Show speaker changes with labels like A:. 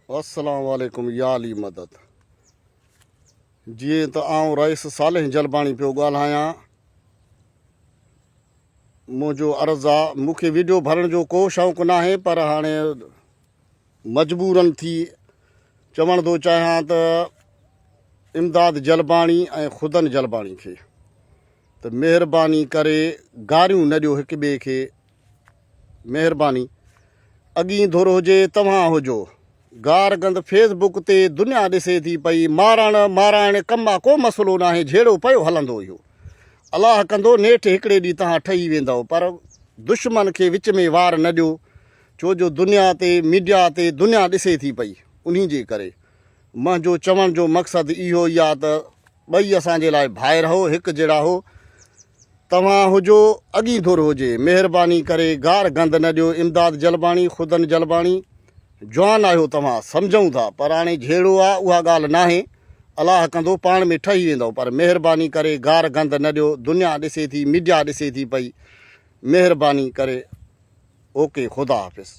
A: अस्सलाम वालेकुम या अली मदद। जीअं त आउं रईस सालेह जलबाणी पियो ॻाल्हायां। मुंहिंजो अर्ज़ु आहे, मूंखे वीडियो भरण जो को शौक़ु न आहे, पर हाणे मजबूरन थी चवण थो चाहियां त इमदाद जलबाणी ऐं ख़ुदन जलबाणी खे त महिरबानी करे गारियूं न ॾियो हिक ॿिए खे। महिरबानी अॻी धुर हुजे तव्हां हुजो। गार गंद फेसबुक ते दुनिया ॾिसे थी पई। माराइण कम आहे, को मसइलो न आहे, जहिड़ो पियो हलंदो इहो। अलाह कंदो नेठि हिकिड़े ॾींहुं तव्हां ठही वेंदव, पर दुश्मन खे विच में वार न ॾियो, छो जो दुनिया ते मीडिया ते दुनिया ॾिसे थी पई। उन्ही जे करे मुंहिंजो चवण जो मक़सदु इहो ई आहे त ॿई असांजे लाइ भाइ रहो, हिकु जहिड़ा हो। तव्हां हुजो, अॻी धुर हुजे, महिरबानी करे गार गंद न ॾियो। इमदाद जलबाणी, ख़ुदन जलबाणी, जवान आहियो तव्हां, सम्झूं था, पर हाणे जहिड़ो आहे उहा ॻाल्हि न आहे। अलाह कंदो पाण में ठही वेंदव, पर महिरबानी करे गार गंद न ॾियो। दुनिया ॾिसे थी, मीडिया ॾिसे थी पई। महिरबानी करे ओके, ख़ुदा हाफ़िज़।